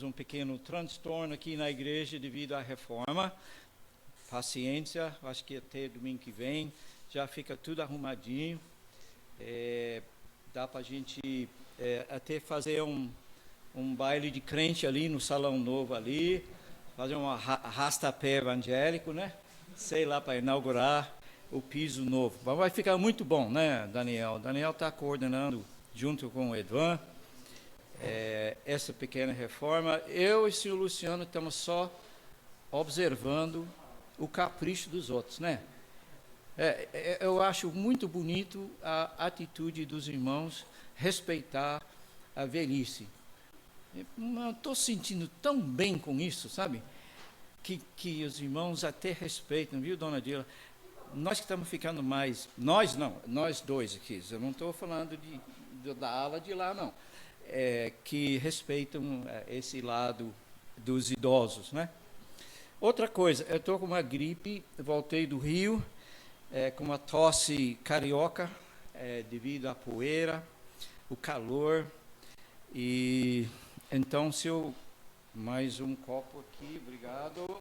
Um pequeno transtorno aqui na igreja devido à reforma. Paciência, acho que até domingo que vem já fica tudo arrumadinho. Dá para a gente até fazer um baile de crente ali no salão novo ali, fazer um arrasta-pé evangélico, né? Sei lá, para inaugurar o piso novo. Mas vai ficar muito bom, né, Daniel? Daniel está coordenando junto com o Edvan essa pequena reforma. Eu e o senhor Luciano estamos só observando o capricho dos outros, né? Eu acho muito bonito a atitude dos irmãos respeitar a velhice. Estou sentindo tão bem com isso, sabe? Que os irmãos até respeitam, viu, dona Dila? Nós que estamos ficando mais... Nós não, nós dois aqui. Eu não estou falando da ala de lá, não. Que respeitam esse lado dos idosos, né? Outra coisa, eu estou com uma gripe, voltei do Rio, com uma tosse carioca, devido à poeira, o calor, e então mais um copo aqui, obrigado.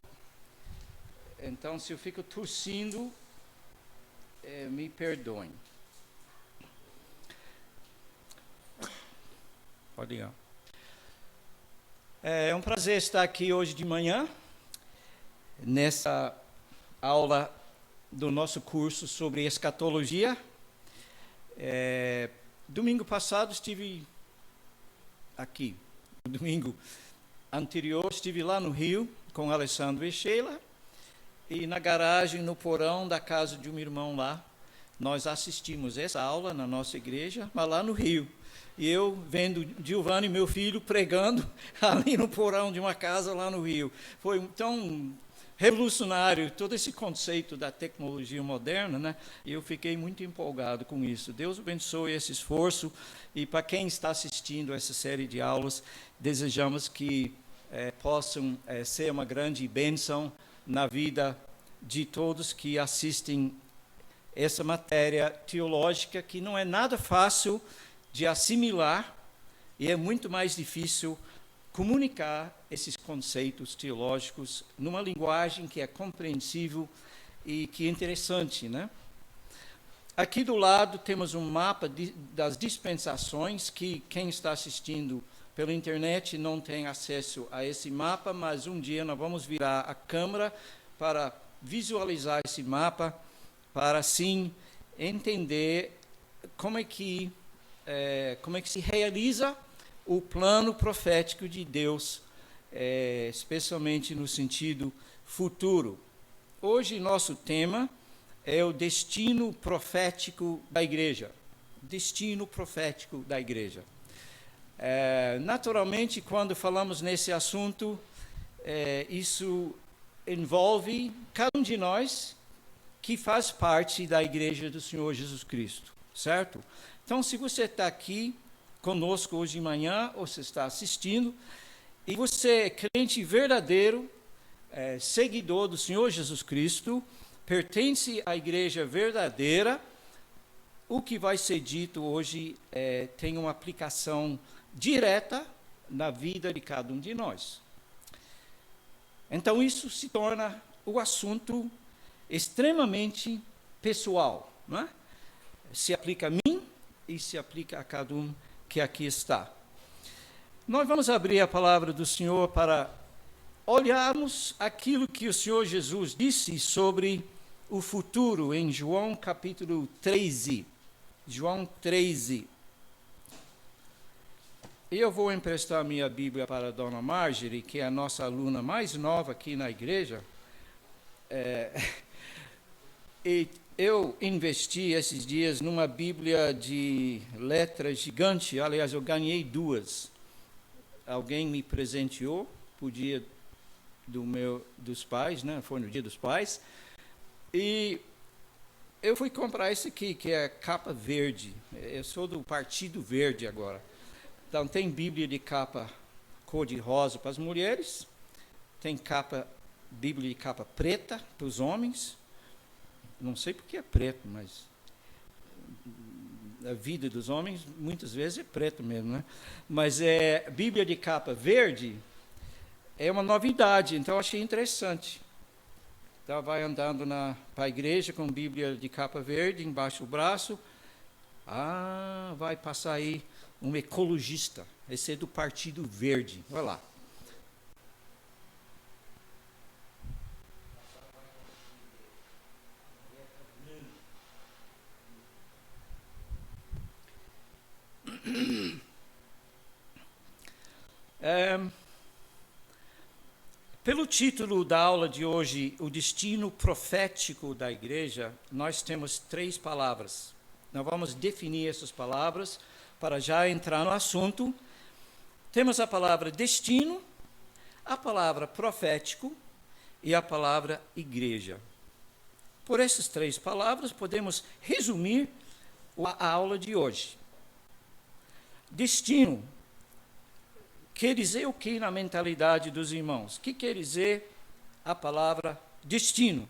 Então, se eu fico tossindo, me perdoem. Pode ir. É um prazer estar aqui hoje de manhã, nessa aula do nosso curso sobre escatologia. Domingo passado estive aqui. Domingo anterior estive lá no Rio com Alessandro e Sheila, e na garagem, no porão da casa de um irmão lá, nós assistimos essa aula na nossa igreja, mas lá no Rio. E eu vendo Giovanni, meu filho, pregando ali no porão de uma casa lá no Rio. Foi tão revolucionário todo esse conceito da tecnologia moderna, né? E eu fiquei muito empolgado com isso. Deus abençoe esse esforço, e para quem está assistindo essa série de aulas, desejamos que possam ser uma grande bênção na vida de todos que assistem essa matéria teológica, que não é nada fácil de assimilar, e é muito mais difícil comunicar esses conceitos teológicos numa linguagem que é compreensível e que é interessante, né? Aqui do lado temos um mapa das dispensações, que quem está assistindo pela internet não tem acesso a esse mapa, mas um dia nós vamos virar a câmera para visualizar esse mapa, para assim entender como é que se realiza o plano profético de Deus, especialmente no sentido futuro. Hoje nosso tema é o destino profético da igreja. Destino profético da igreja. Naturalmente, quando falamos nesse assunto, isso envolve cada um de nós que faz parte da igreja do Senhor Jesus Cristo, certo? Então, se você está aqui conosco hoje de manhã, ou você está assistindo, e você é crente verdadeiro, seguidor do Senhor Jesus Cristo, pertence à igreja verdadeira, o que vai ser dito hoje tem uma aplicação direta na vida de cada um de nós. Então, isso se torna o assunto extremamente pessoal, não é? Se aplica a mim e se aplica a cada um que aqui está. Nós vamos abrir a palavra do Senhor para olharmos aquilo que o Senhor Jesus disse sobre o futuro em João capítulo 13. João 13. Eu vou emprestar minha Bíblia para a dona Marjorie, que é a nossa aluna mais nova aqui na igreja. E eu investi esses dias numa Bíblia de letras gigante. Aliás, eu ganhei duas. Alguém me presenteou por dia dos pais, né? Foi no dia dos pais. E eu fui comprar esse aqui, que é capa verde. Eu sou do Partido Verde agora. Então, tem Bíblia de capa cor-de-rosa para as mulheres, tem Bíblia de capa preta para os homens. Não sei porque é preto, mas a vida dos homens muitas vezes é preto mesmo, né? Mas Bíblia de capa verde, é uma novidade, então eu achei interessante. Então, vai andando para a igreja com Bíblia de capa verde embaixo do braço. Vai passar aí um ecologista. Esse é do Partido Verde. Olha lá. Pelo título da aula de hoje, o destino profético da igreja, nós temos 3 palavras. Nós vamos definir essas palavras para já entrar no assunto. Temos a palavra destino, a palavra profético e a palavra igreja. Por essas 3 palavras, podemos resumir a aula de hoje. Destino quer dizer o que na mentalidade dos irmãos? O que quer dizer a palavra destino?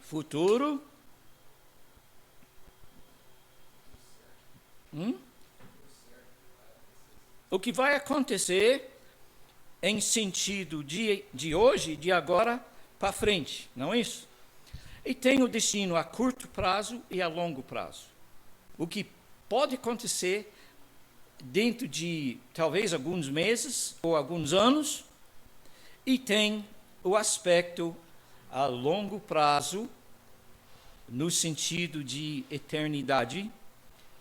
Futuro. O que vai acontecer em sentido de hoje, de agora para frente, não é isso? E tem o destino a curto prazo e a longo prazo. O que pode acontecer dentro de talvez alguns meses ou alguns anos, e tem o aspecto a longo prazo, no sentido de eternidade,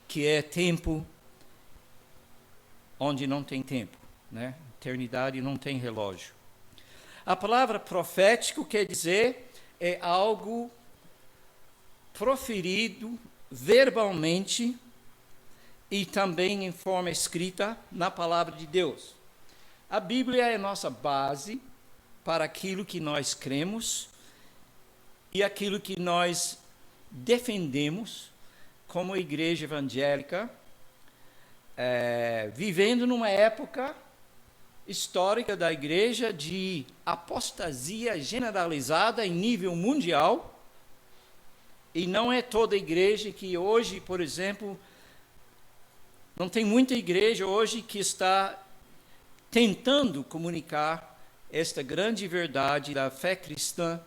que é tempo onde não tem tempo, né? Eternidade não tem relógio. A palavra profético quer dizer é algo proferido verbalmente e também em forma escrita na palavra de Deus. A Bíblia é a nossa base para aquilo que nós cremos e aquilo que nós defendemos como igreja evangélica, vivendo numa época histórica da igreja de apostasia generalizada em nível mundial, e não é toda igreja que hoje, por exemplo, não tem muita igreja hoje que está tentando comunicar esta grande verdade da fé cristã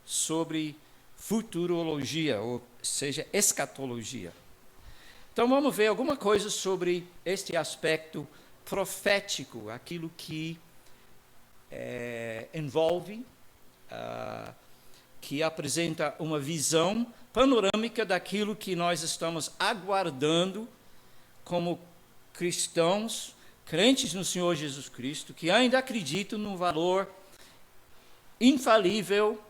sobre futurologia, ou seja, escatologia. Então vamos ver alguma coisa sobre este aspecto profético, aquilo que envolve, que apresenta uma visão panorâmica daquilo que nós estamos aguardando como cristãos, crentes no Senhor Jesus Cristo, que ainda acreditam no valor infalível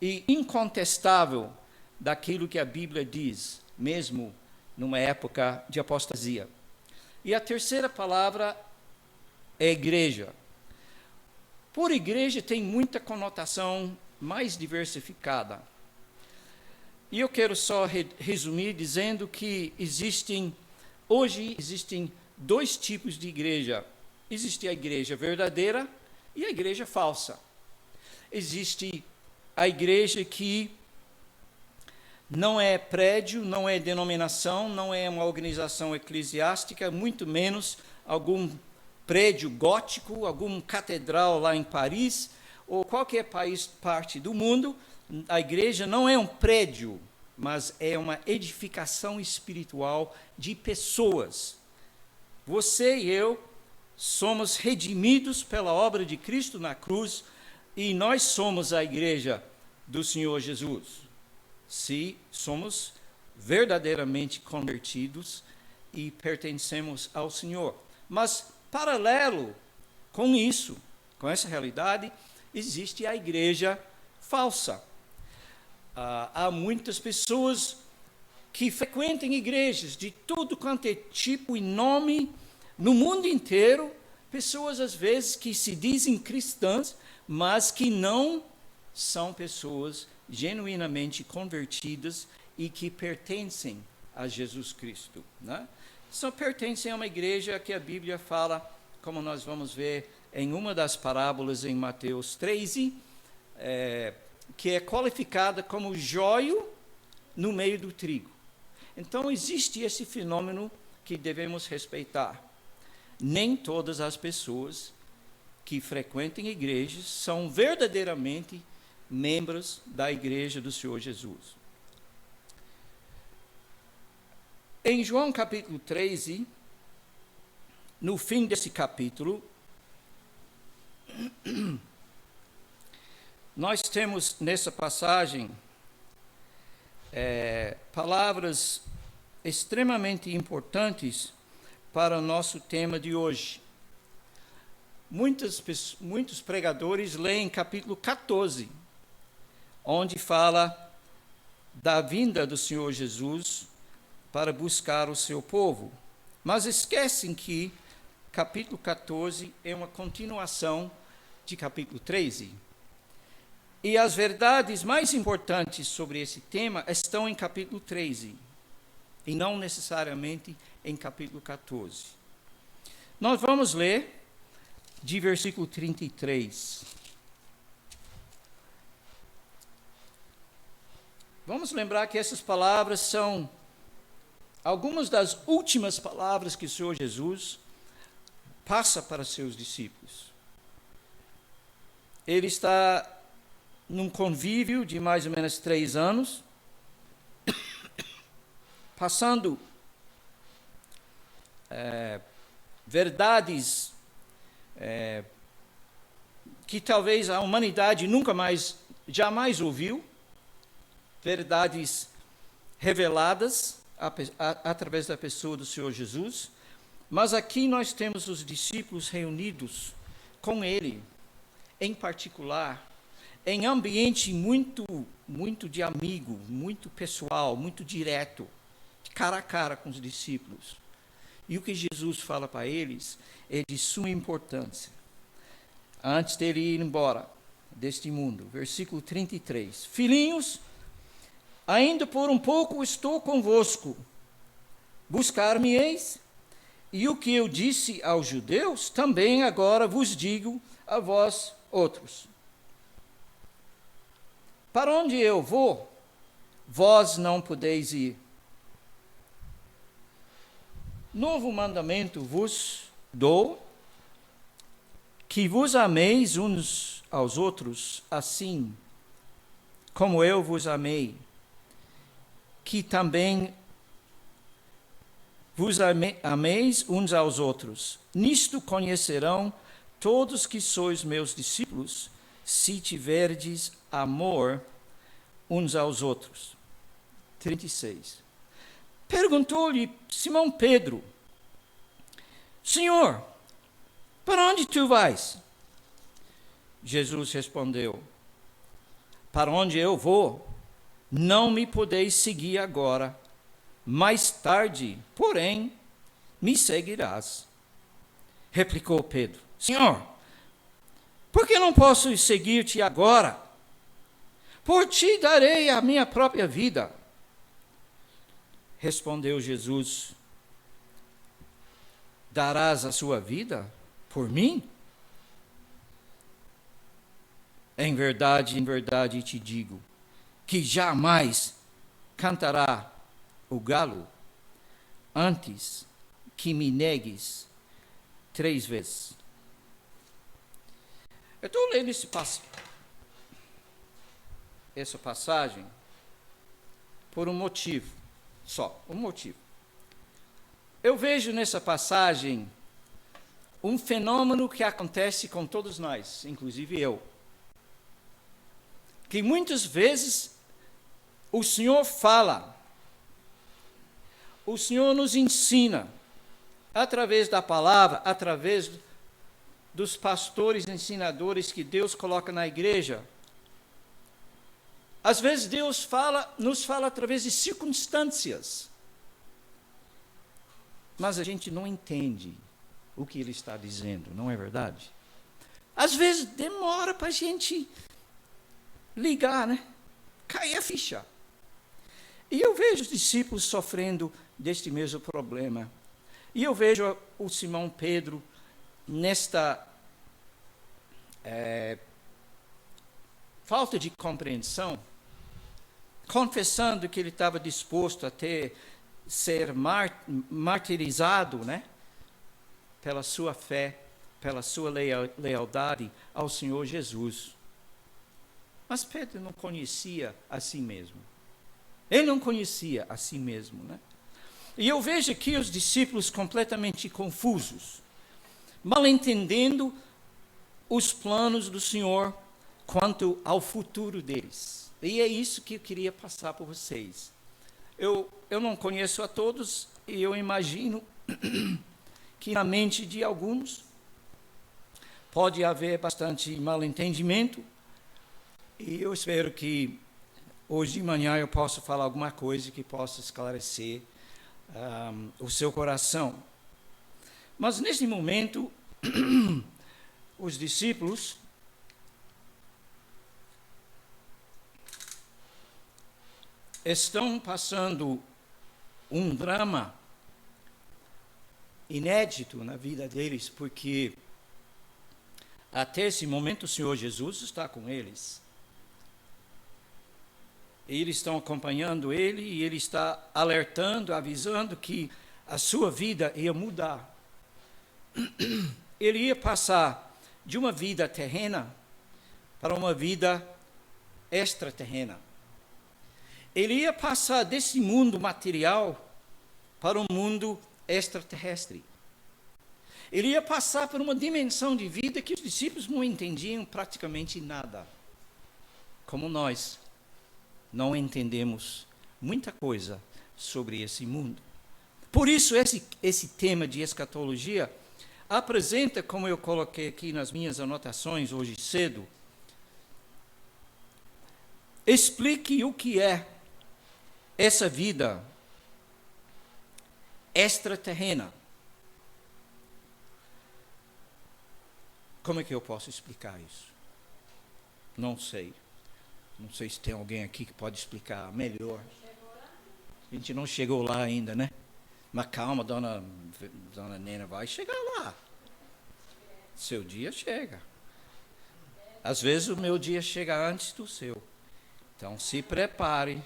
e incontestável daquilo que a Bíblia diz, mesmo numa época de apostasia. E a terceira palavra é igreja. Por igreja tem muita conotação mais diversificada. E eu quero só resumir dizendo que hoje existem 2 tipos de igreja. Existe a igreja verdadeira e a igreja falsa. Existe a igreja que não é prédio, não é denominação, não é uma organização eclesiástica, muito menos algum prédio gótico, algum catedral lá em Paris, ou qualquer parte do mundo. A igreja não é um prédio, mas é uma edificação espiritual de pessoas. Você e eu somos redimidos pela obra de Cristo na cruz, e nós somos a igreja do Senhor Jesus, se somos verdadeiramente convertidos e pertencemos ao Senhor. Mas, paralelo com isso, com essa realidade, existe a igreja falsa. Há muitas pessoas que frequentam igrejas de tudo quanto é tipo e nome no mundo inteiro, pessoas às vezes que se dizem cristãs, mas que não são pessoas genuinamente convertidas e que pertencem a Jesus Cristo, né? Só pertencem a uma igreja que a Bíblia fala, como nós vamos ver em uma das parábolas em Mateus 13, que é qualificada como joio no meio do trigo. Então existe esse fenômeno que devemos respeitar. Nem todas as pessoas que frequentam igrejas são verdadeiramente membros da igreja do Senhor Jesus. Em João capítulo 13, no fim desse capítulo, nós temos nessa passagem palavras extremamente importantes para o nosso tema de hoje. Muitos pregadores leem capítulo 14, onde fala da vinda do Senhor Jesus para buscar o seu povo. Mas esquecem que capítulo 14 é uma continuação de capítulo 13. E as verdades mais importantes sobre esse tema estão em capítulo 13, e não necessariamente em capítulo 14. Nós vamos ler de versículo 33. Vamos lembrar que essas palavras são algumas das últimas palavras que o Senhor Jesus passa para seus discípulos. Ele está num convívio de mais ou menos 3 anos, passando verdades que talvez a humanidade jamais ouviu, verdades reveladas através da pessoa do Senhor Jesus. Mas aqui nós temos os discípulos reunidos com ele, em particular, em ambiente muito de amigo, muito pessoal, muito direto, cara a cara com os discípulos. E o que Jesus fala para eles é de suma importância. Antes dele ir embora deste mundo, versículo 33. Filhinhos, ainda por um pouco estou convosco. Buscar-me-eis, e o que eu disse aos judeus, também agora vos digo a vós outros. Para onde eu vou, vós não podeis ir. Novo mandamento vos dou, que vos ameis uns aos outros, assim como eu vos amei, que também vos ameis uns aos outros. Nisto conhecerão todos que sois meus discípulos, se tiverdes amor uns aos outros. 36. Perguntou-lhe Simão Pedro: Senhor, para onde tu vais? Jesus respondeu: para onde eu vou, não me podeis seguir agora. Mais tarde, porém, me seguirás. Replicou Pedro: Senhor, por que não posso seguir-te agora? Por ti darei a minha própria vida. Respondeu Jesus: darás a sua vida por mim? Em verdade te digo, que jamais cantará o galo antes que me negues 3 vezes. Eu estou lendo essa passagem por um motivo só, um motivo. Eu vejo nessa passagem um fenômeno que acontece com todos nós, inclusive eu, que muitas vezes o Senhor fala, o Senhor nos ensina, através da palavra, através dos pastores ensinadores que Deus coloca na igreja. Às vezes Deus nos fala através de circunstâncias, mas a gente não entende o que Ele está dizendo, não é verdade? Às vezes demora para a gente ligar, né? Cair a ficha. E eu vejo os discípulos sofrendo deste mesmo problema. E eu vejo o Simão Pedro nesta falta de compreensão, confessando que ele estava disposto a ter ser martirizado, né? Pela sua fé, pela sua lealdade ao Senhor Jesus. Mas Pedro não conhecia a si mesmo. Ele não conhecia a si mesmo, né? E eu vejo aqui os discípulos completamente confusos, mal entendendo os planos do Senhor quanto ao futuro deles. E é isso que eu queria passar para vocês. Eu não conheço a todos, e eu imagino que na mente de alguns pode haver bastante mal entendimento, e eu espero que hoje de manhã eu possa falar alguma coisa que possa esclarecer o seu coração. Mas nesse momento, os discípulos estão passando um drama inédito na vida deles, porque até esse momento o Senhor Jesus está com eles. Eles estão acompanhando ele e ele está alertando, avisando que a sua vida ia mudar. Ele ia passar de uma vida terrena para uma vida extraterrena. Ele ia passar desse mundo material para um mundo extraterrestre. Ele ia passar por uma dimensão de vida que os discípulos não entendiam praticamente nada. Como nós não entendemos muita coisa sobre esse mundo. Por isso, esse tema de escatologia apresenta, como eu coloquei aqui nas minhas anotações hoje cedo, explique o que é essa vida extraterrena. Como é que eu posso explicar isso? Não sei. Não sei se tem alguém aqui que pode explicar melhor. A gente não chegou lá ainda, né? Mas calma, dona Nena, vai chegar lá. Seu dia chega. Às vezes o meu dia chega antes do seu. Então se prepare.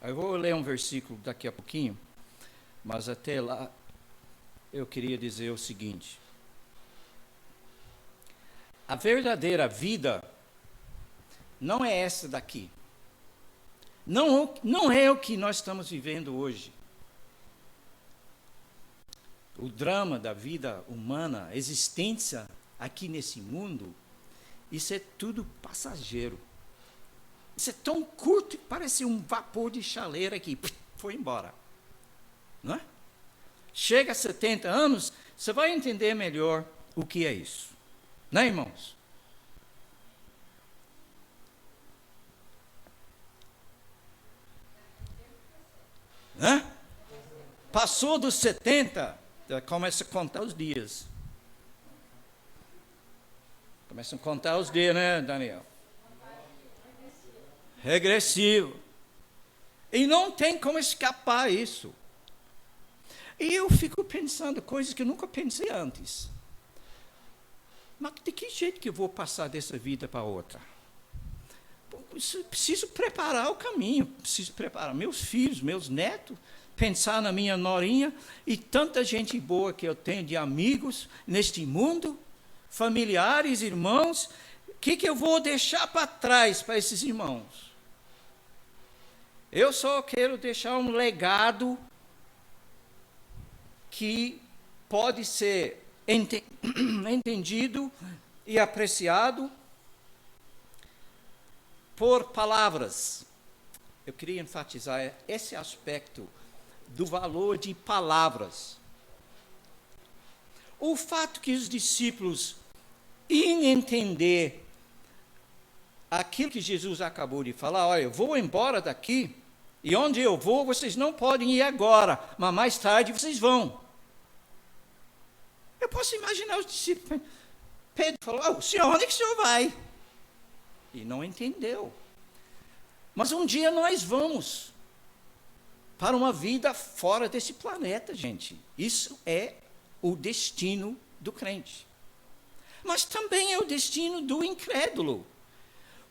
Eu vou ler um versículo daqui a pouquinho, mas até lá eu queria dizer o seguinte: a verdadeira não é essa daqui. Não é o que nós estamos vivendo hoje. O drama da vida humana, a existência aqui nesse mundo, isso é tudo passageiro. Isso é tão curto que parece um vapor de chaleira que foi embora. Não é? Chega a 70 anos, você vai entender melhor o que é isso. Não é, irmãos? Hã? Passou dos 70, começa a contar os dias. Começam a contar os dias, né, Daniel? Regressivo. E não tem como escapar isso. E eu fico pensando coisas que eu nunca pensei antes. Mas de que jeito que eu vou passar dessa vida para outra? Preciso preparar o caminho, preciso preparar meus filhos, meus netos, pensar na minha norinha e tanta gente boa que eu tenho de amigos neste mundo, familiares, irmãos. O que eu vou deixar para trás para esses irmãos? Eu só quero deixar um legado que pode ser entendido e apreciado por palavras. Eu queria enfatizar esse aspecto do valor de palavras. O fato que os discípulos iam entender aquilo que Jesus acabou de falar: olha, eu vou embora daqui, e onde eu vou, vocês não podem ir agora, mas mais tarde vocês vão. Eu posso imaginar os discípulos. Pedro falou: Senhor, onde é que o Senhor vai? E não entendeu. Mas um dia nós vamos para uma vida fora desse planeta, gente. Isso é o destino do crente. Mas também é o destino do incrédulo.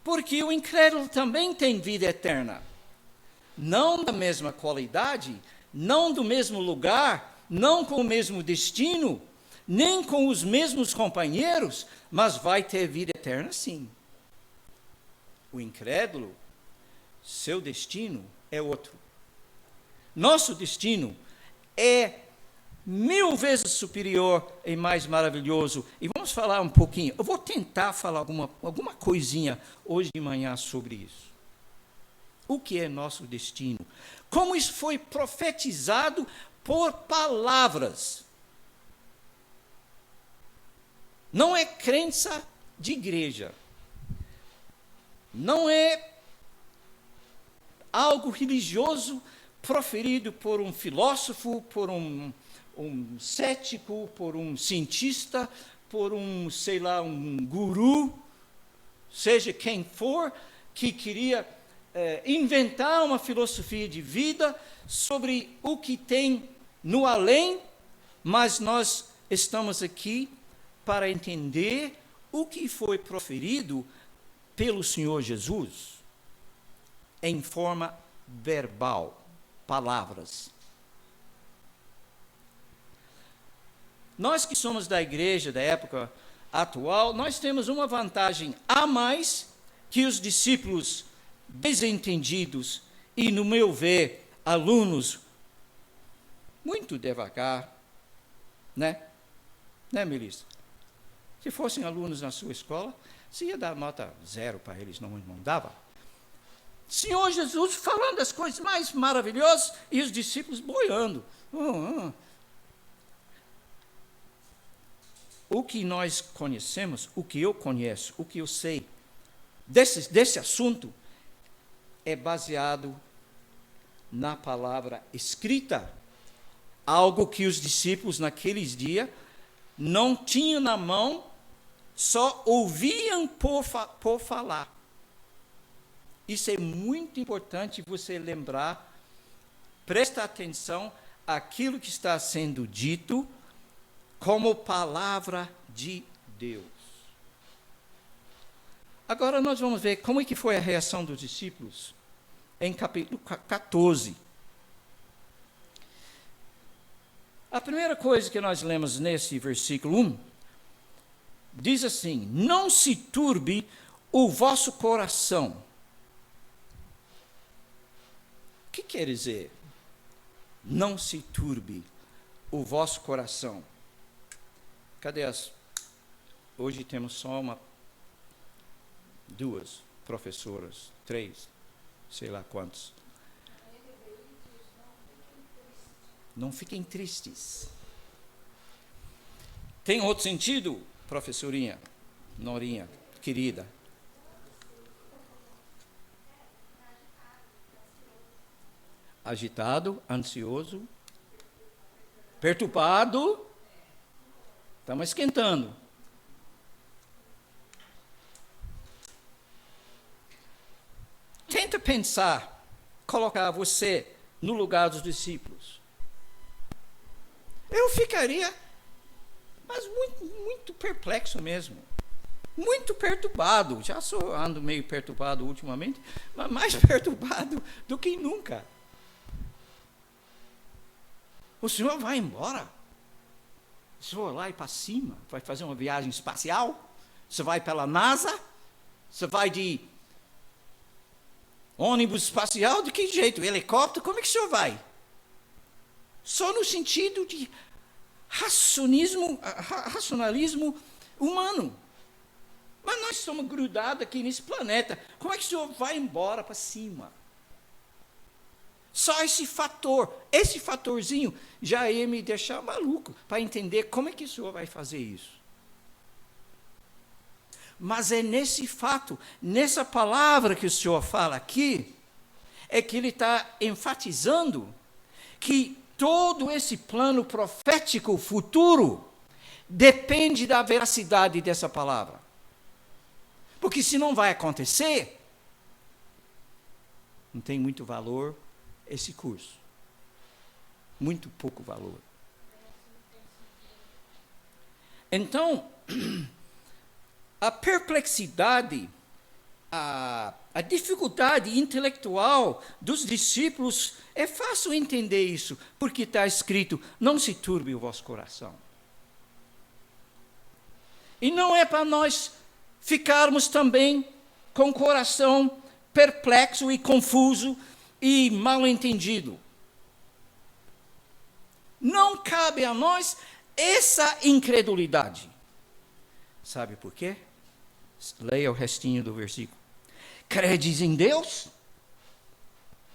Porque o incrédulo também tem vida eterna. Não da mesma qualidade, não do mesmo lugar, não com o mesmo destino, nem com os mesmos companheiros, mas vai ter vida eterna sim. O incrédulo, seu destino é outro. Nosso destino é 1000 vezes superior e mais maravilhoso. E vamos falar um pouquinho. Eu vou tentar falar alguma coisinha hoje de manhã sobre isso. O que é nosso destino? Como isso foi profetizado por palavras. Não é crença de igreja. Não é algo religioso proferido por um filósofo, por um cético, por um cientista, por um, sei lá, um guru, seja quem for, que queria inventar uma filosofia de vida sobre o que tem no além, mas nós estamos aqui para entender o que foi proferido pelo Senhor Jesus em forma verbal, palavras. Nós que somos da igreja da época atual, nós temos uma vantagem a mais que os discípulos desentendidos e, no meu ver, alunos muito devagar, né? Né, Melissa? Se fossem alunos na sua escola, você ia dar nota 0 para eles, não dava. Senhor Jesus falando as coisas mais maravilhosas e os discípulos boiando. O que nós conhecemos, o que eu conheço, o que eu sei desse assunto é baseado na palavra escrita, algo que os discípulos naqueles dias não tinham na mão, só ouviam por falar. Isso é muito importante você lembrar, presta atenção àquilo que está sendo dito como palavra de Deus. Agora nós vamos ver como é que foi a reação dos discípulos em capítulo 14. A primeira coisa que nós lemos nesse versículo 1, diz assim: não se turbe o vosso coração. O que quer dizer? Não se turbe o vosso coração. Cadê as? Hoje temos só duas professoras, 3, sei lá quantos. Não fiquem tristes. Tem outro sentido, professorinha, Norinha, querida? Agitado, ansioso, perturbado. Estamos esquentando. Tenta pensar, colocar você no lugar dos discípulos. Eu ficaria, mas muito perplexo mesmo. Muito perturbado. Já ando meio perturbado ultimamente, mas mais perturbado do que nunca. O senhor vai embora? O senhor vai para cima? Vai fazer uma viagem espacial? Você vai pela NASA? Você vai de ônibus espacial? De que jeito? Helicóptero? Como é que o senhor vai? Só no sentido de racionalismo humano. Mas nós somos grudados aqui nesse planeta. Como é que o senhor vai embora para cima? Só esse fatorzinho, já ia me deixar maluco para entender como é que o senhor vai fazer isso. Mas é nesse fato, nessa palavra que o senhor fala aqui, é que ele está enfatizando que todo esse plano profético futuro depende da veracidade dessa palavra. Porque se não vai acontecer, não tem muito valor esse curso. Muito pouco valor. Então, a perplexidade a dificuldade intelectual dos discípulos, é fácil entender isso, porque está escrito: não se turbe o vosso coração. E não é para nós ficarmos também com o coração perplexo e confuso e mal entendido. Não cabe a nós essa incredulidade. Sabe por quê? Leia o restinho do versículo. Credes em Deus?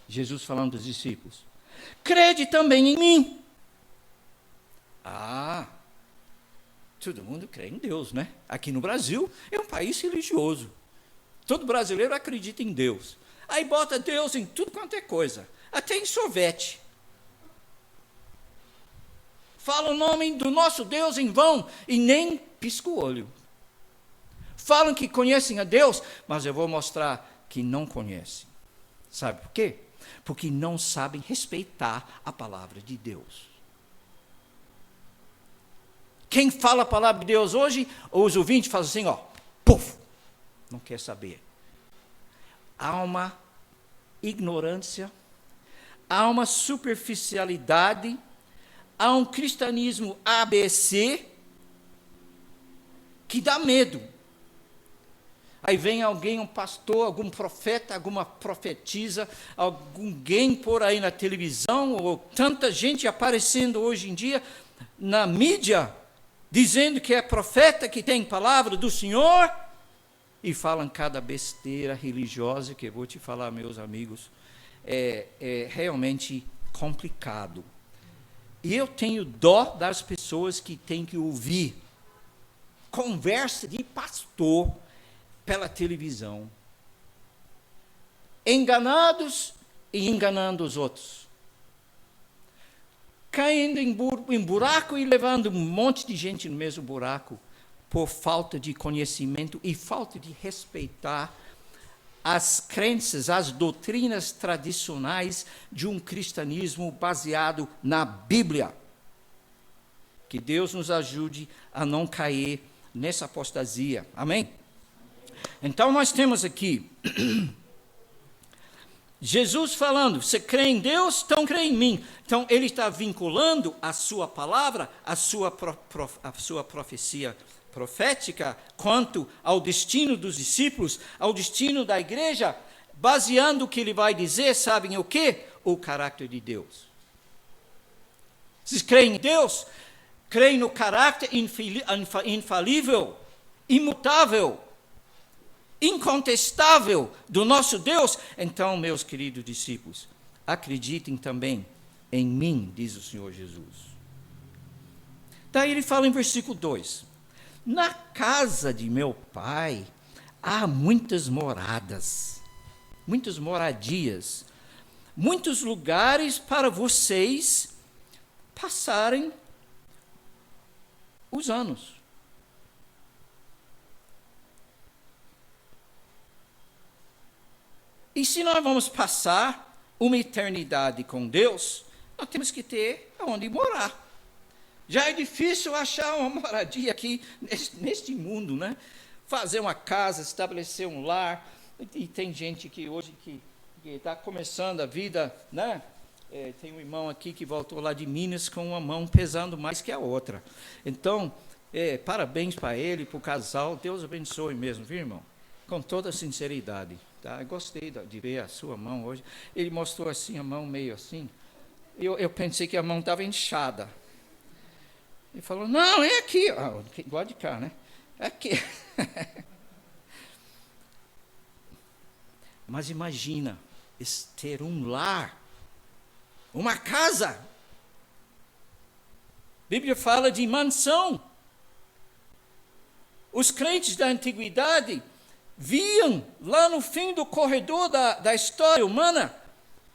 Jesus falando dos discípulos. Crede também em mim. Todo mundo crê em Deus, né? Aqui no Brasil é um país religioso. Todo brasileiro acredita em Deus. Aí bota Deus em tudo quanto é coisa. Até em sorvete. Fala o nome do nosso Deus em vão e nem pisca o olho. Falam que conhecem a Deus, mas eu vou mostrar que não conhecem. Sabe por quê? Porque não sabem respeitar a palavra de Deus. Quem fala a palavra de Deus hoje, os ouvintes fazem assim, puf, não quer saber. Há uma ignorância, há uma superficialidade, há um cristianismo ABC que dá medo. Aí vem alguém, um pastor, algum profeta, alguma profetisa, alguém por aí na televisão, ou tanta gente aparecendo hoje em dia na mídia, dizendo que é profeta, que tem palavra do Senhor, e falam cada besteira religiosa, que eu vou te falar, meus amigos, é realmente complicado. E eu tenho dó das pessoas que têm que ouvir conversa de pastor pela televisão, enganados e enganando os outros, caindo em buraco e levando um monte de gente no mesmo buraco, por falta de conhecimento e falta de respeitar as crenças, as doutrinas tradicionais de um cristianismo baseado na Bíblia. Que Deus nos ajude a não cair nessa apostasia. Amém? Então nós temos aqui Jesus falando: você crê em Deus, então crê em mim. Então ele está vinculando a sua palavra, a sua profecia profética quanto ao destino dos discípulos, ao destino da igreja, baseando o que ele vai dizer, sabem o quê? O caráter de Deus. Vocês creem em Deus? Creem no caráter infalível, imutável, incontestável do nosso Deus? Então, meus queridos discípulos, acreditem também em mim, diz o Senhor Jesus. Daí ele fala em versículo 2: na casa de meu pai há muitas moradas, muitas moradias, muitos lugares para vocês passarem os anos. E se nós vamos passar uma eternidade com Deus, nós temos que ter onde morar. Já é difícil achar uma moradia aqui neste mundo, né? Fazer uma casa, estabelecer um lar. E tem gente que hoje que está começando a vida, né? Tem um irmão aqui que voltou lá de Minas com uma mão pesando mais que a outra. Então, parabéns para ele, para o casal. Deus abençoe mesmo, viu, irmão? Com toda sinceridade. Tá? Eu gostei de ver a sua mão hoje. Ele mostrou assim, a mão meio assim. Eu pensei que a mão estava inchada. Ele falou: não, é aqui. Igual de cá, né? É aqui. Mas imagina ter um lar, uma casa. A Bíblia fala de mansão. Os crentes da antiguidade viam lá no fim do corredor da história humana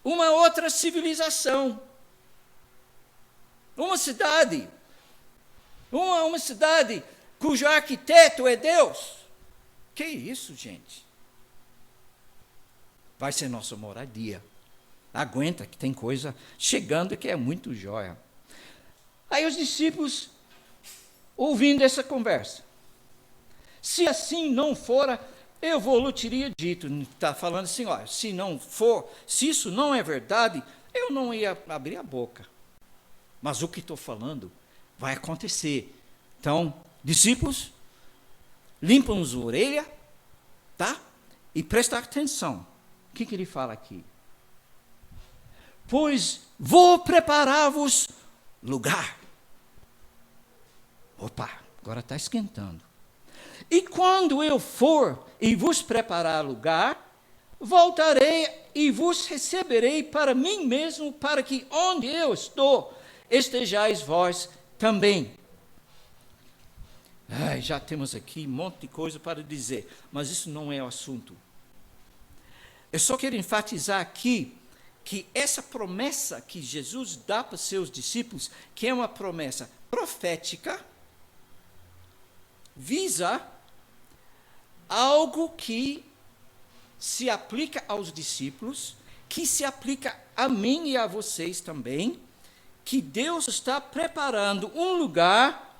uma outra civilização. Uma cidade cujo arquiteto é Deus. Que isso, gente? Vai ser nossa moradia. Aguenta que tem coisa chegando que é muito jóia. Aí os discípulos, ouvindo essa conversa: se assim não fora, eu vou teria dito, está falando assim, olha, se isso não é verdade, eu não ia abrir a boca. Mas o que estou falando vai acontecer. Então, discípulos, limpam as orelhas, tá? E prestar atenção. O que ele fala aqui? Pois vou preparar-vos lugar. Opa, agora está esquentando. E quando eu for e vos preparar lugar, voltarei e vos receberei para mim mesmo, para que onde eu estou, estejais vós também. Já temos aqui um monte de coisa para dizer, mas isso não é o assunto. Eu só quero enfatizar aqui que essa promessa que Jesus dá para seus discípulos, que é uma promessa profética, visa algo que se aplica aos discípulos, que se aplica a mim e a vocês também, que Deus está preparando um lugar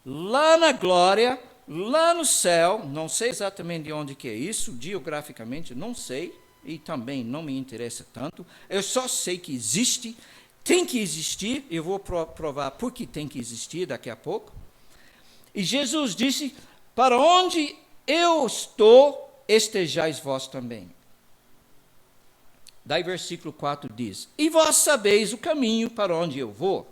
lá na glória, lá no céu. Não sei exatamente de onde que é isso, geograficamente não sei, e também não me interessa tanto. Eu só sei que existe, tem que existir, eu vou provar por que tem que existir daqui a pouco. E Jesus disse, para onde eu estou, estejais vós também. Daí versículo 4 diz, e vós sabeis o caminho para onde eu vou.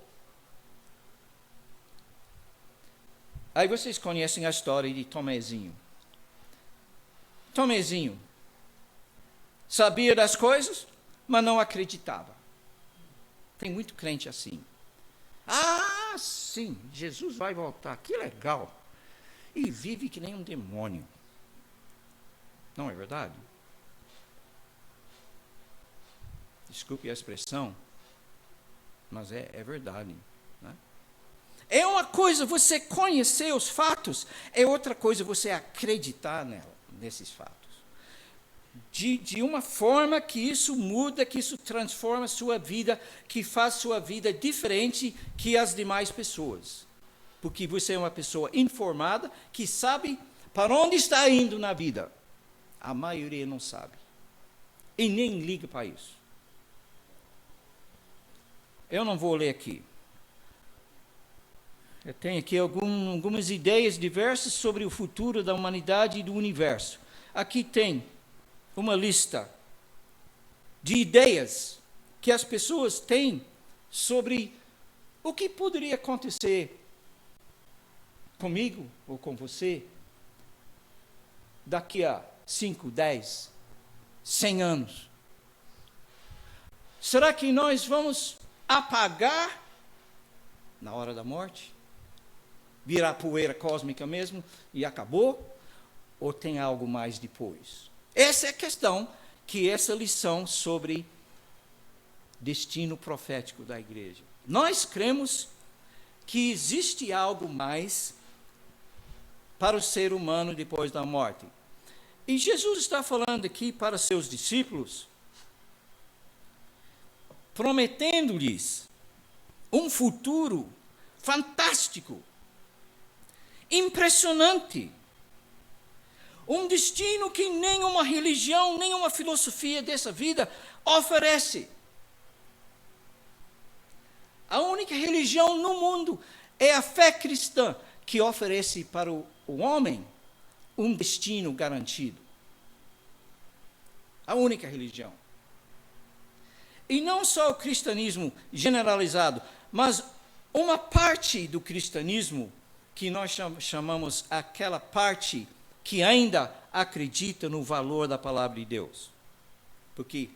Aí vocês conhecem a história de Tomézinho. Tomézinho sabia das coisas, mas não acreditava. Tem muito crente assim. Ah, sim, Jesus vai voltar, que legal. E vive que nem um demônio. Não é verdade? Desculpe a expressão, mas é verdade. Né? É uma coisa você conhecer os fatos, é outra coisa você acreditar nesses fatos. De uma forma que isso muda, que isso transforma a sua vida, que faz sua vida diferente que as demais pessoas. Porque você é uma pessoa informada, que sabe para onde está indo na vida. A maioria não sabe. E nem liga para isso. Eu não vou ler aqui. Eu tenho aqui algumas ideias diversas sobre o futuro da humanidade e do universo. Aqui tem uma lista de ideias que as pessoas têm sobre o que poderia acontecer comigo ou com você daqui a 5, 10, 100 anos. Será que nós vamos apagar na hora da morte? Virar poeira cósmica mesmo e acabou? Ou tem algo mais depois? Essa é a questão que essa lição sobre destino profético da igreja. Nós cremos que existe algo mais para o ser humano depois da morte. E Jesus está falando aqui para seus discípulos, prometendo-lhes um futuro fantástico, impressionante, um destino que nenhuma religião, nenhuma filosofia dessa vida oferece. A única religião no mundo é a fé cristã, que oferece para o homem um destino garantido. A única religião. E não só o cristianismo generalizado, mas uma parte do cristianismo que nós chamamos aquela parte que ainda acredita no valor da palavra de Deus. Porque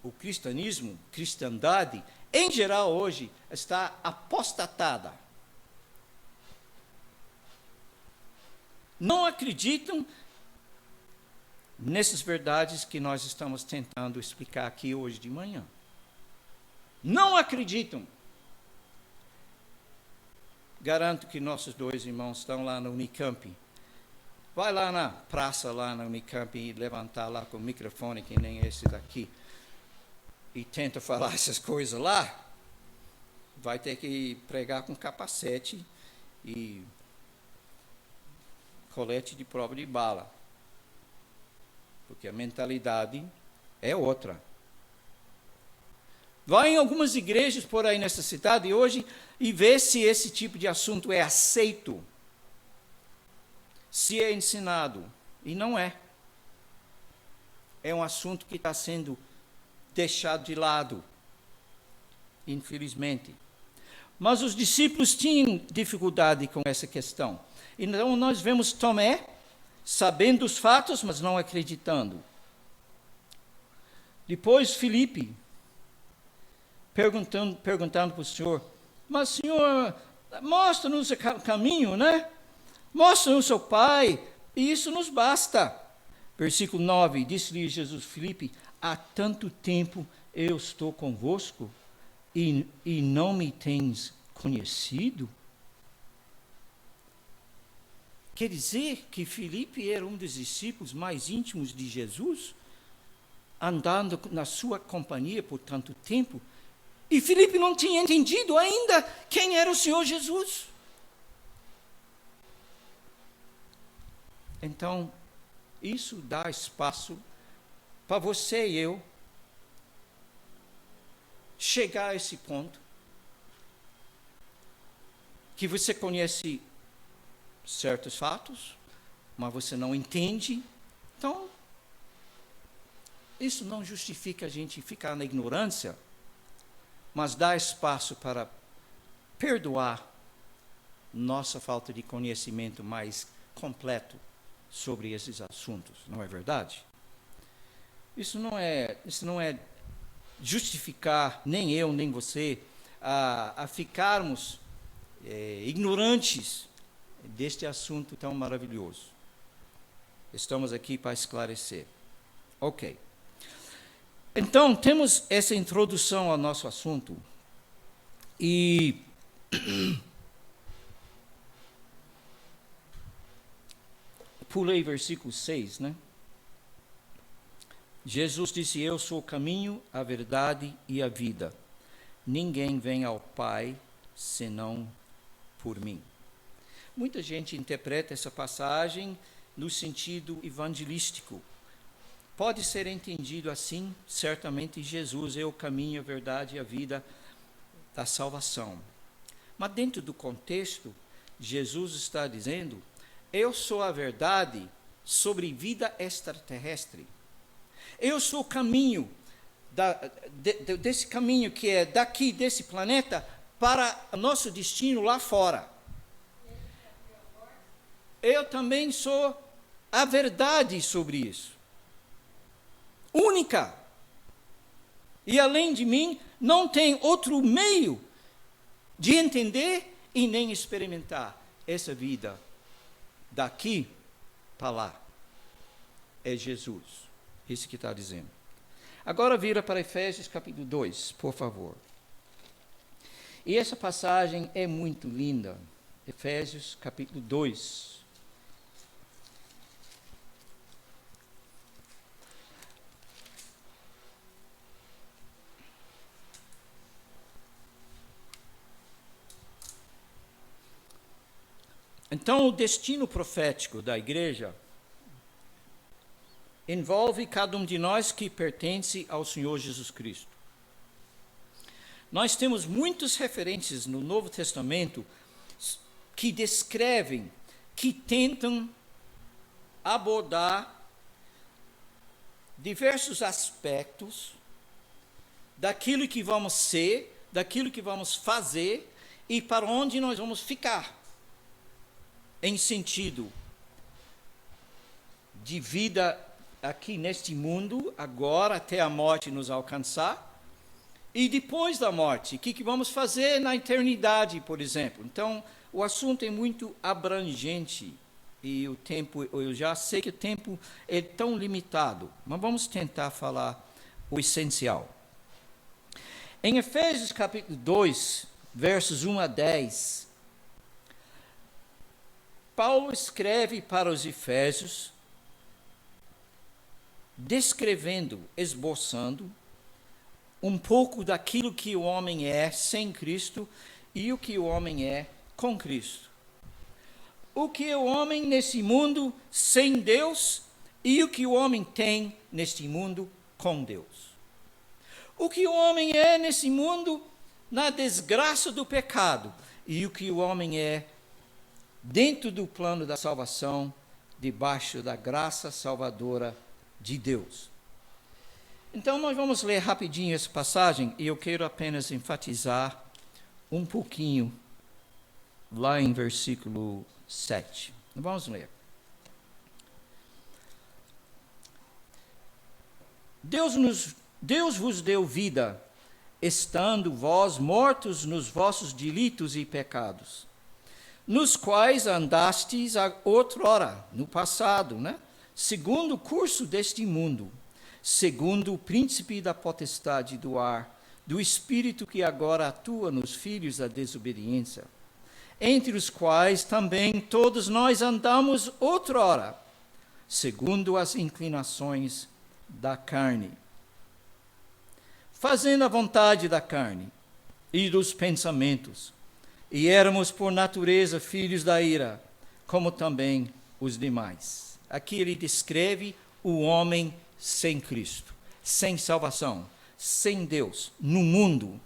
o cristianismo, cristandade, em geral hoje, está apostatada. Não acreditam nessas verdades que nós estamos tentando explicar aqui hoje de manhã. Não acreditam. Garanto que nossos dois irmãos estão lá no Unicamp. Vai lá na praça, lá na Unicamp, e levantar lá com o microfone, que nem esse daqui, e tenta falar essas coisas lá, vai ter que pregar com capacete e colete de prova de bala. Porque a mentalidade é outra. Vai em algumas igrejas por aí nessa cidade hoje e vê se esse tipo de assunto é aceito, se é ensinado. E não é. É um assunto que está sendo deixado de lado, infelizmente. Mas os discípulos tinham dificuldade com essa questão. Então nós vemos Tomé sabendo os fatos, mas não acreditando. Depois Filipe perguntando para o Senhor, mas Senhor, mostra-nos o caminho, né? Mostra-nos o seu Pai, e isso nos basta. Versículo 9, disse-lhe Jesus, Filipe, há tanto tempo eu estou convosco, e não me tens conhecido? Quer dizer que Filipe era um dos discípulos mais íntimos de Jesus, andando na sua companhia por tanto tempo, e Filipe não tinha entendido ainda quem era o Senhor Jesus. Então, isso dá espaço para você e eu chegar a esse ponto que você conhece certos fatos, mas você não entende. Então, isso não justifica a gente ficar na ignorância, mas dá espaço para perdoar nossa falta de conhecimento mais completo sobre esses assuntos, não é verdade? Isso não é justificar nem eu nem você a ficarmos ignorantes deste assunto tão maravilhoso. Estamos aqui para esclarecer. Ok. Então, temos essa introdução ao nosso assunto. E pulei versículo 6, né? Jesus disse, eu sou o caminho, a verdade e a vida. Ninguém vem ao Pai senão por mim. Muita gente interpreta essa passagem no sentido evangelístico. Pode ser entendido assim, certamente Jesus é o caminho, a verdade e a vida da salvação. Mas dentro do contexto, Jesus está dizendo, eu sou a verdade sobre vida extraterrestre. Eu sou o caminho, desse caminho que é daqui, desse planeta, para o nosso destino lá fora. Eu também sou a verdade sobre isso. Única. E além de mim, não tem outro meio de entender e nem experimentar essa vida daqui para lá. É Jesus. Isso que está dizendo. Agora vira para Efésios capítulo 2, por favor. E essa passagem é muito linda. Efésios capítulo 2. Então, o destino profético da igreja envolve cada um de nós que pertence ao Senhor Jesus Cristo. Nós temos muitas referências no Novo Testamento que descrevem, que tentam abordar diversos aspectos daquilo que vamos ser, daquilo que vamos fazer e para onde nós vamos ficar. Em sentido de vida aqui neste mundo, agora até a morte nos alcançar, e depois da morte, o que vamos fazer na eternidade, por exemplo. Então, o assunto é muito abrangente, e o tempo, eu já sei que o tempo é tão limitado, mas vamos tentar falar o essencial. Em Efésios capítulo 2, versos 1 a 10, Paulo escreve para os Efésios, descrevendo, esboçando, um pouco daquilo que o homem é sem Cristo e o que o homem é com Cristo. o que o homem nesse mundo sem Deus e o que o homem tem neste mundo com Deus. O que o homem é nesse mundo na desgraça do pecado e o que o homem é dentro do plano da salvação, debaixo da graça salvadora de Deus. Então nós vamos ler rapidinho essa passagem e eu quero apenas enfatizar um pouquinho lá em versículo 7. Vamos ler. Deus vos deu vida, estando vós mortos nos vossos delitos e pecados, nos quais andastes outrora, no passado, segundo o curso deste mundo, segundo o príncipe da potestade do ar, do espírito que agora atua nos filhos da desobediência, entre os quais também todos nós andamos outrora, segundo as inclinações da carne, fazendo a vontade da carne e dos pensamentos, e éramos por natureza filhos da ira, como também os demais. Aqui ele descreve o homem sem Cristo, sem salvação, sem Deus, no mundo,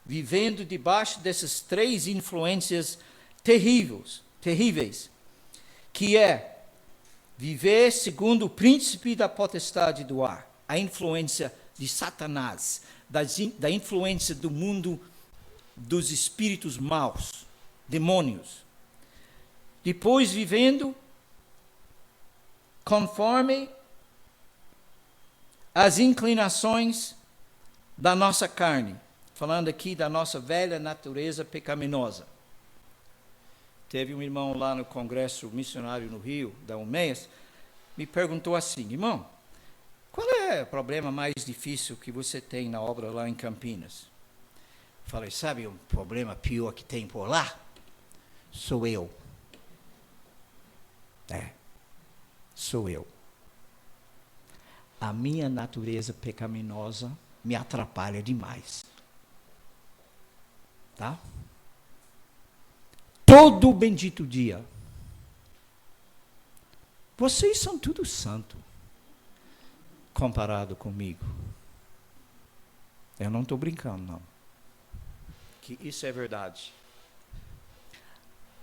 vivendo debaixo dessas três influências terríveis, que é viver segundo o príncipe da potestade do ar, a influência de Satanás, da influência do mundo dos espíritos maus, demônios. Depois vivendo conforme as inclinações da nossa carne, falando aqui da nossa velha natureza pecaminosa. Teve um irmão lá no Congresso Missionário no Rio, da UMEAS, me perguntou assim: irmão, qual é o problema mais difícil que você tem na obra lá em Campinas? Falei, sabe o problema pior que tem por lá? Sou eu. Sou eu. A minha natureza pecaminosa me atrapalha demais. Tá? Todo bendito dia. Vocês são tudo santo, comparado comigo. Eu não estou brincando, não. Que isso é verdade.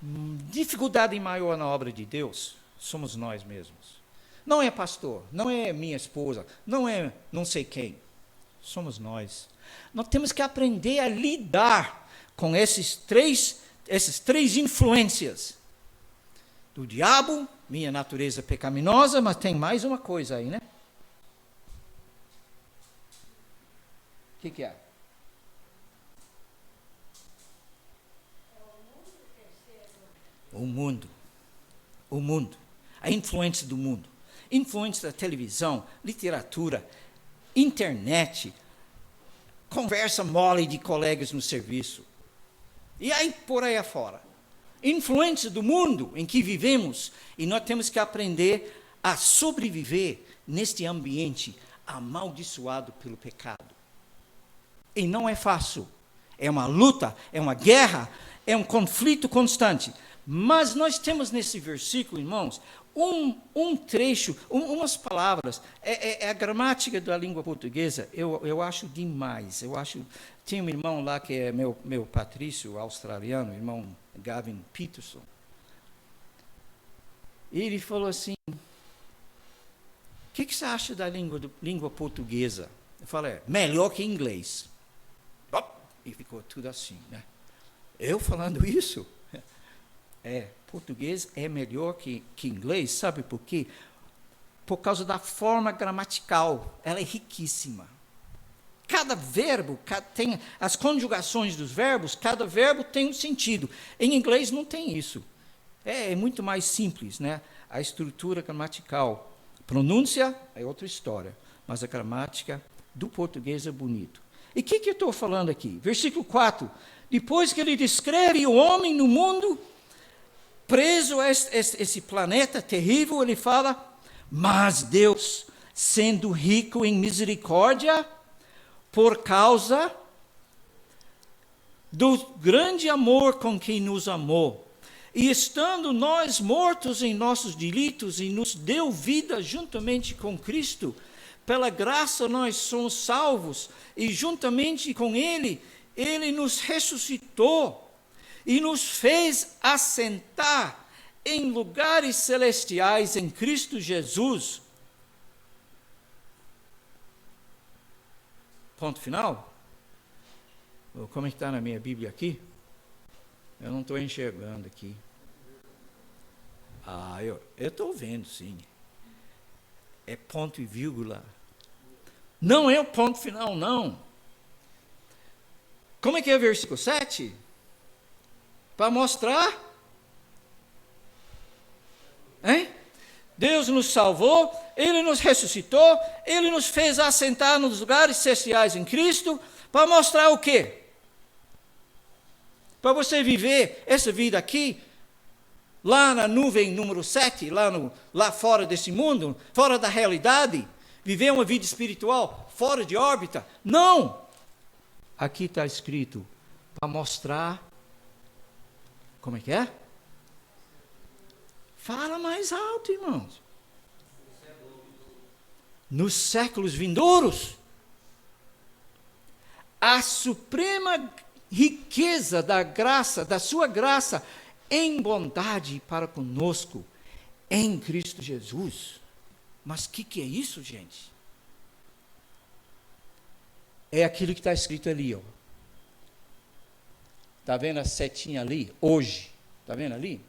Dificuldade maior na obra de Deus somos nós mesmos. Não é pastor, não é minha esposa, não é não sei quem. Somos nós. Nós temos que aprender a lidar com essas três influências. Do diabo, minha natureza pecaminosa, mas tem mais uma coisa aí, né? O que é? O mundo, a influência do mundo, influência da televisão, literatura, internet, conversa mole de colegas no serviço, e aí por aí afora. Influência do mundo em que vivemos, e nós temos que aprender a sobreviver neste ambiente amaldiçoado pelo pecado. E não é fácil, é uma luta, é uma guerra, é um conflito constante. Mas nós temos nesse versículo, irmãos, um trecho, umas palavras. É a gramática da língua portuguesa, eu acho demais. Tinha um irmão lá que é meu patrício australiano, irmão Gavin Peterson. E ele falou assim: o que você acha da língua portuguesa? Eu falei, melhor que inglês. E ficou tudo assim, né? Eu falando isso? Português é melhor que inglês, sabe por quê? Por causa da forma gramatical, ela é riquíssima. Cada verbo tem as conjugações dos verbos, cada verbo tem um sentido. Em inglês não tem isso. É muito mais simples, né? A estrutura gramatical. Pronúncia é outra história, mas a gramática do português é bonito. E o que eu estou falando aqui? Versículo 4. Depois que ele descreve o homem no mundo, preso a esse planeta terrível, ele fala, mas Deus, sendo rico em misericórdia, por causa do grande amor com que nos amou, E estando nós mortos em nossos delitos, e nos deu vida juntamente com Cristo, pela graça nós somos salvos, e juntamente com Ele, Ele nos ressuscitou, e nos fez assentar em lugares celestiais em Cristo Jesus. Ponto final? Como é que está na minha Bíblia aqui? Eu não estou enxergando aqui. Eu estou vendo, sim. É ponto e vírgula. Não é o ponto final, não. Como é que é o versículo 7? Para mostrar. Hein? Deus nos salvou, Ele nos ressuscitou, Ele nos fez assentar nos lugares celestiais em Cristo, para mostrar o quê? Para você viver essa vida aqui, lá na nuvem número 7, lá fora desse mundo, fora da realidade, viver uma vida espiritual fora de órbita. Não! Aqui está escrito, para mostrar, como é que é? Fala mais alto, irmãos. Nos séculos vindouros, a suprema riqueza da graça, da sua graça, em bondade para conosco, em Cristo Jesus. Mas o que é isso, gente? É aquilo que está escrito ali, ó. Está vendo a setinha ali? Hoje. Está vendo ali?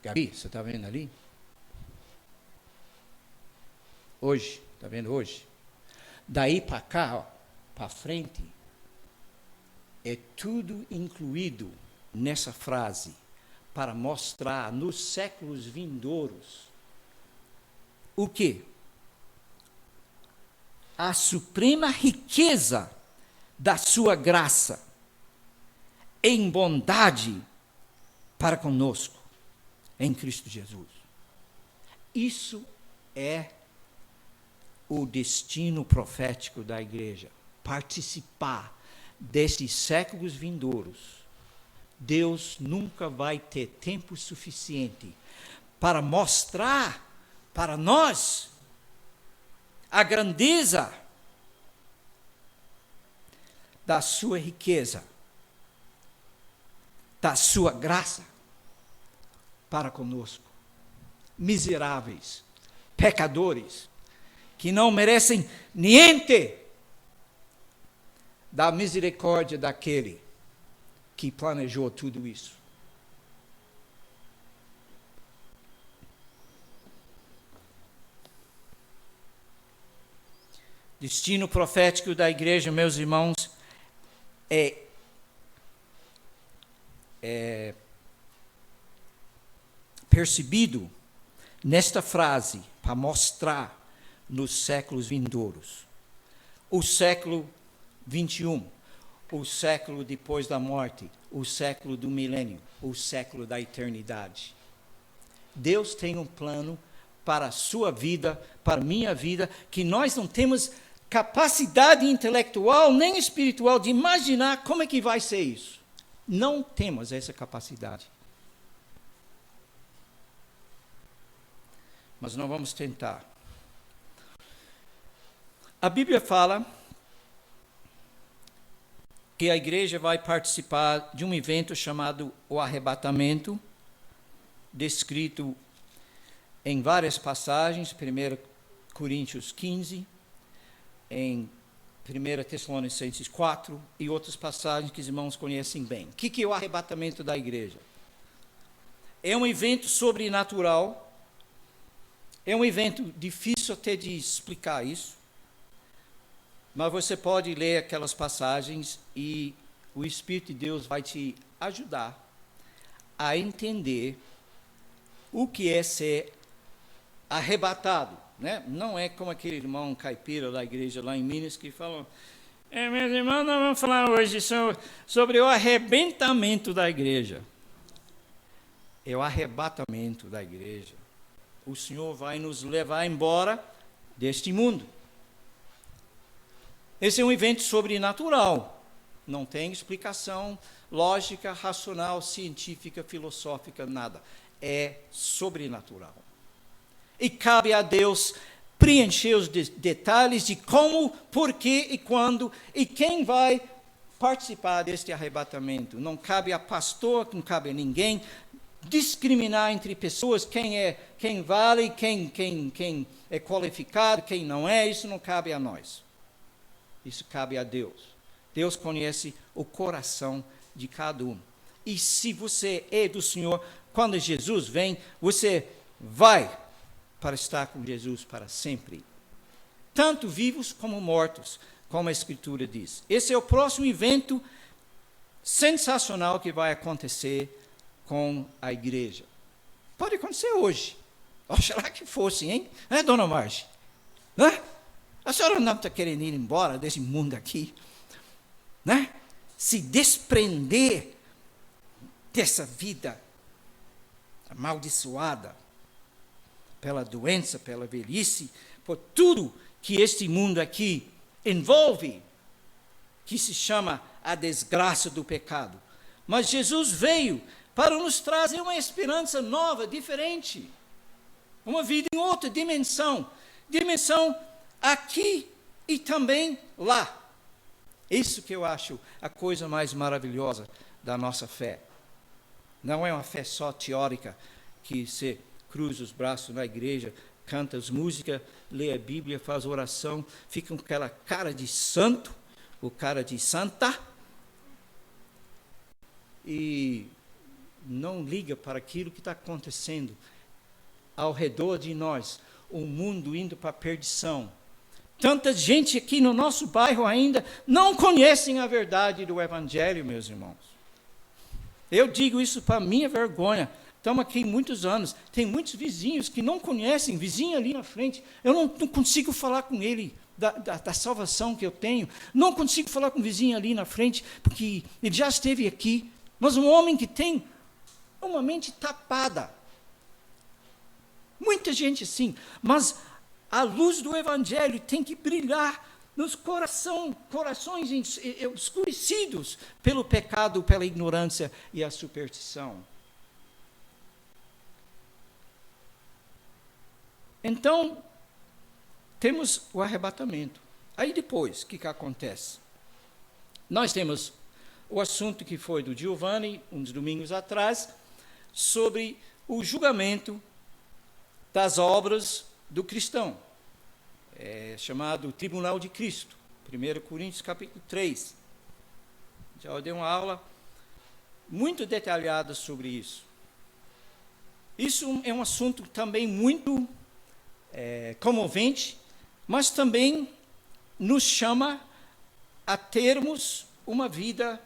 Gabi, você está vendo ali? Hoje. Está vendo hoje? Daí para cá, ó, para frente, é tudo incluído nessa frase, para mostrar nos séculos vindouros o quê? A suprema riqueza da sua graça em bondade para conosco em Cristo Jesus. Isso é o destino profético da igreja, participar destes séculos vindouros. Deus nunca vai ter tempo suficiente para mostrar para nós a grandeza da sua riqueza, da sua graça para conosco, miseráveis, pecadores, que não merecem niente da misericórdia daquele que planejou tudo isso. Destino profético da igreja, meus irmãos, é percebido nesta frase, para mostrar nos séculos vindouros. O século 21, o século depois da morte, o século do milênio, o século da eternidade. Deus tem um plano para a sua vida, para a minha vida, que nós não temos capacidade intelectual nem espiritual de imaginar como é que vai ser isso. Não temos essa capacidade. Mas nós vamos tentar. A Bíblia fala que a igreja vai participar de um evento chamado o arrebatamento, descrito em várias passagens, 1 Coríntios 15, em 1 Tessalonicenses 4 e outras passagens que os irmãos conhecem bem. O que é o arrebatamento da igreja? É um evento sobrenatural, é um evento difícil até de explicar isso, mas você pode ler aquelas passagens e o Espírito de Deus vai te ajudar a entender o que é ser arrebatado, né? Não é como aquele irmão caipira da igreja lá em Minas que falou: meus irmãos, nós vamos falar hoje sobre o arrebentamento da igreja. É o arrebatamento da igreja. O Senhor vai nos levar embora deste mundo. Esse é um evento sobrenatural. Não tem explicação lógica, racional, científica, filosófica, nada. É sobrenatural. E cabe a Deus preencher os detalhes de como, porquê e quando, e quem vai participar deste arrebatamento. Não cabe a pastor, não cabe a ninguém discriminar entre pessoas quem vale, quem é qualificado, quem não é. Isso não cabe a nós. Isso cabe a Deus. Deus conhece o coração de cada um. E se você é do Senhor, quando Jesus vem, você vai para estar com Jesus para sempre. Tanto vivos como mortos, como a Escritura diz. Esse é o próximo evento sensacional que vai acontecer com a igreja. Pode acontecer hoje. Oxalá que fosse, hein? Não é, dona Marge? Né? A senhora não está querendo ir embora desse mundo aqui? Né? Se desprender dessa vida amaldiçoada pela doença, pela velhice, por tudo que este mundo aqui envolve, que se chama a desgraça do pecado. Mas Jesus veio para nos trazer uma esperança nova, diferente, uma vida em outra dimensão aqui e também lá. Isso que eu acho a coisa mais maravilhosa da nossa fé. Não é uma fé só teórica, que você cruza os braços na igreja, canta as músicas, lê a Bíblia, faz oração, fica com aquela cara de santo, ou cara de santa, e não liga para aquilo que está acontecendo ao redor de nós, o mundo indo para a perdição. Tanta gente aqui no nosso bairro ainda não conhecem a verdade do Evangelho, meus irmãos. Eu digo isso para minha vergonha. Estamos aqui muitos anos. Tem muitos vizinhos que não conhecem, vizinho ali na frente. Eu não consigo falar com ele da salvação que eu tenho. Não consigo falar com o vizinho ali na frente, porque ele já esteve aqui. Mas um homem que tem uma mente tapada. Muita gente assim. Mas a luz do Evangelho tem que brilhar nos corações escurecidos pelo pecado, pela ignorância e a superstição. Então, temos o arrebatamento. Aí depois, o que acontece? Nós temos o assunto que foi do Giovanni, uns domingos atrás, sobre o julgamento das obras do cristão. É chamado Tribunal de Cristo, 1 Coríntios capítulo 3. Já dei uma aula muito detalhada sobre isso. Isso é um assunto também muito comovente, mas também nos chama a termos uma vida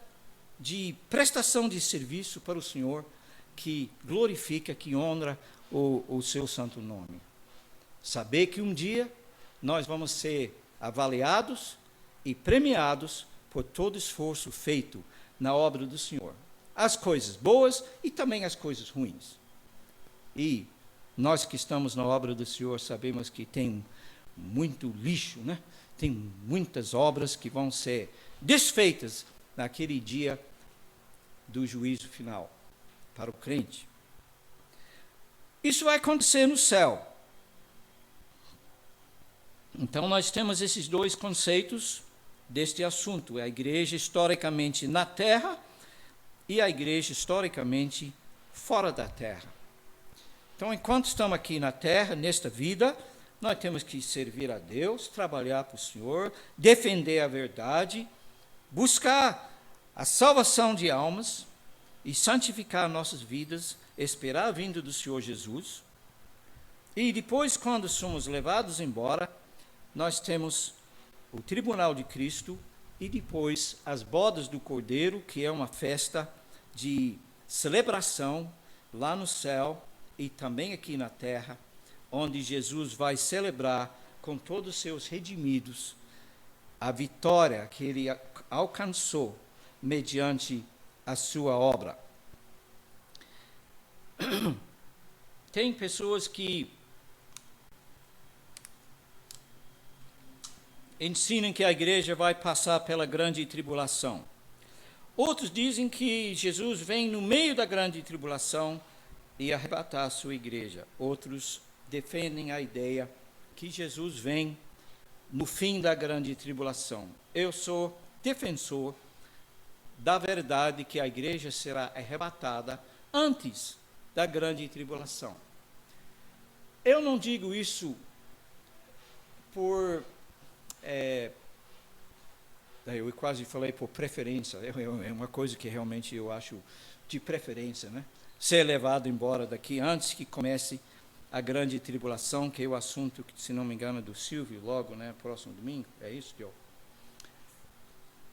de prestação de serviço para o Senhor, que glorifica, que honra o seu santo nome. Saber que um dia nós vamos ser avaliados e premiados por todo esforço feito na obra do Senhor. As coisas boas e também as coisas ruins. E nós que estamos na obra do Senhor sabemos que tem muito lixo, né? Tem muitas obras que vão ser desfeitas naquele dia do juízo final para o crente. Isso vai acontecer no céu. Então, nós temos esses dois conceitos deste assunto: a igreja historicamente na terra e a igreja historicamente fora da terra. Então, enquanto estamos aqui na terra, nesta vida, nós temos que servir a Deus, trabalhar para o Senhor, defender a verdade, buscar a salvação de almas e santificar nossas vidas, esperar a vinda do Senhor Jesus. E depois, quando somos levados embora, nós temos o tribunal de Cristo e depois as bodas do Cordeiro, que é uma festa de celebração lá no céu e também aqui na terra, onde Jesus vai celebrar com todos os seus redimidos a vitória que ele alcançou mediante a sua obra. Tem pessoas que ensinam que a igreja vai passar pela grande tribulação. Outros dizem que Jesus vem no meio da grande tribulação e arrebatar a sua igreja. Outros defendem a ideia que Jesus vem no fim da grande tribulação. Eu sou defensor da verdade que a igreja será arrebatada antes da grande tribulação. Eu não digo isso por... eu quase falei por preferência, é uma coisa que realmente eu acho de preferência, né? Ser levado embora daqui antes que comece a grande tribulação, que é o assunto, se não me engano, do Silvio, logo, né, próximo domingo. É isso, Diogo?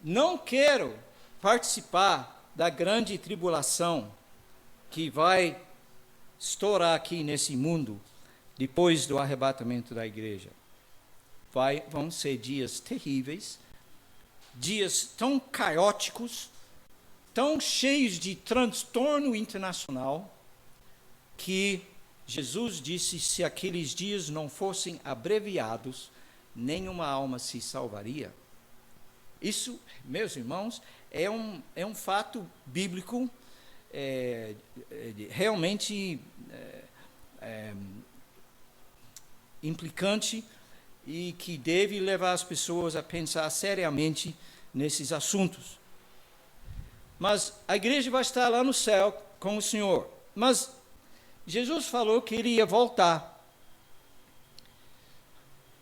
Não quero participar da grande tribulação que vai estourar aqui nesse mundo depois do arrebatamento da igreja. Vão ser dias terríveis, dias tão caóticos, tão cheios de transtorno internacional, que Jesus disse: se aqueles dias não fossem abreviados, nenhuma alma se salvaria. Isso, meus irmãos, é um fato bíblico realmente implicante e que deve levar as pessoas a pensar seriamente nesses assuntos. Mas a igreja vai estar lá no céu com o Senhor. Mas Jesus falou que ele ia voltar.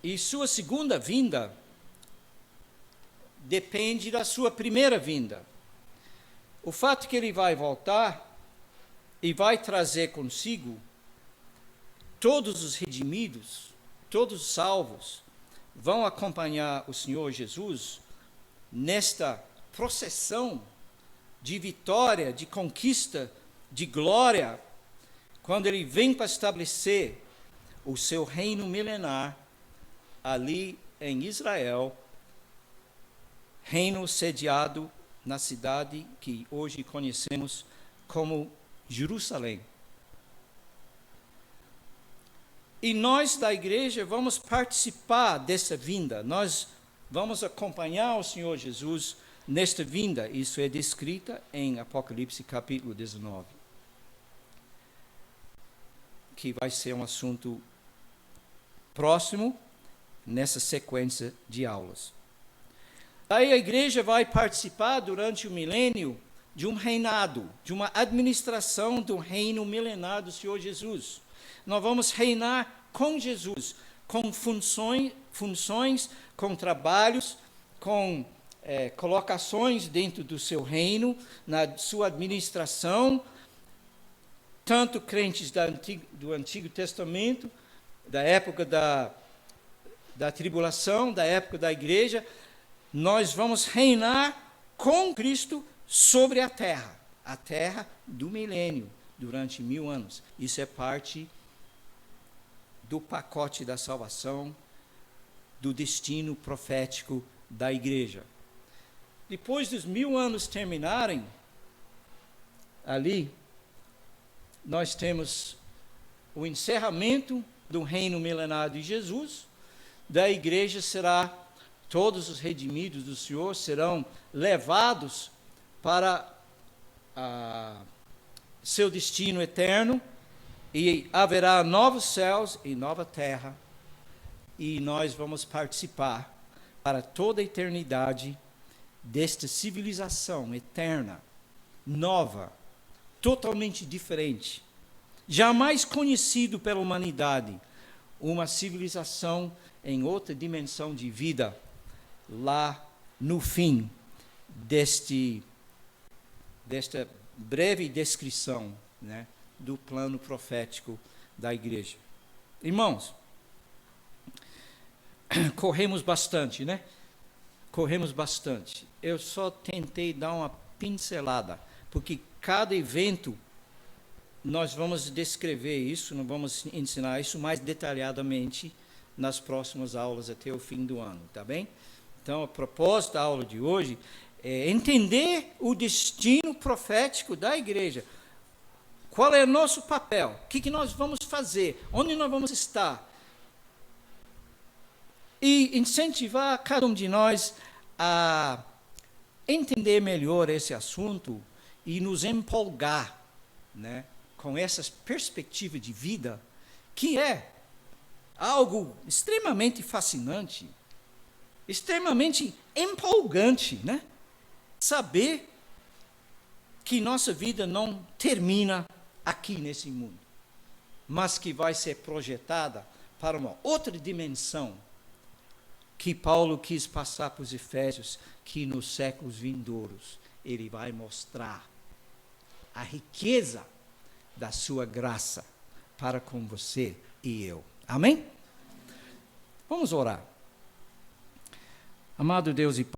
E sua segunda vinda depende da sua primeira vinda. O fato que ele vai voltar e vai trazer consigo todos os redimidos, todos os salvos, vão acompanhar o Senhor Jesus nesta procissão de vitória, de conquista, de glória, quando ele vem para estabelecer o seu reino milenar ali em Israel, reino sediado na cidade que hoje conhecemos como Jerusalém. E nós da igreja vamos participar dessa vinda, nós vamos acompanhar o Senhor Jesus nesta vinda. Isso é descrito em Apocalipse capítulo 19, que vai ser um assunto próximo nessa sequência de aulas. Aí a igreja vai participar durante o milênio de um reinado, de uma administração do reino milenar do Senhor Jesus. Nós vamos reinar com Jesus, com funções, com trabalhos, com colocações dentro do seu reino, na sua administração, tanto crentes do Antigo Testamento, da época da tribulação, da época da igreja. Nós vamos reinar com Cristo sobre a terra do milênio, durante 1000 anos. Isso é parte do pacote da salvação, do destino profético da igreja. Depois dos 1000 anos terminarem, ali, nós temos o encerramento do reino milenar de Jesus. Da igreja todos os redimidos do Senhor serão levados para seu destino eterno, e haverá novos céus e nova terra, e nós vamos participar para toda a eternidade desta civilização eterna, nova, totalmente diferente, jamais conhecido pela humanidade, uma civilização em outra dimensão de vida, lá no fim desta breve descrição, né, do plano profético da igreja. Irmãos, corremos bastante, né? Corremos bastante. Eu só tentei dar uma pincelada, porque cada evento nós vamos descrever isso, nós vamos ensinar isso mais detalhadamente nas próximas aulas até o fim do ano, tá bem? Então, a propósito da aula de hoje é entender o destino profético da igreja. Qual é o nosso papel? O que nós vamos fazer? Onde nós vamos estar? E incentivar cada um de nós a entender melhor esse assunto e nos empolgar, né, com essas perspectivas de vida, que é algo extremamente fascinante, extremamente empolgante, né? Saber que nossa vida não termina aqui nesse mundo, mas que vai ser projetada para uma outra dimensão que Paulo quis passar para os Efésios, que nos séculos vindouros ele vai mostrar a riqueza da sua graça para com você e eu. Amém? Vamos orar. Amado Deus e Pai,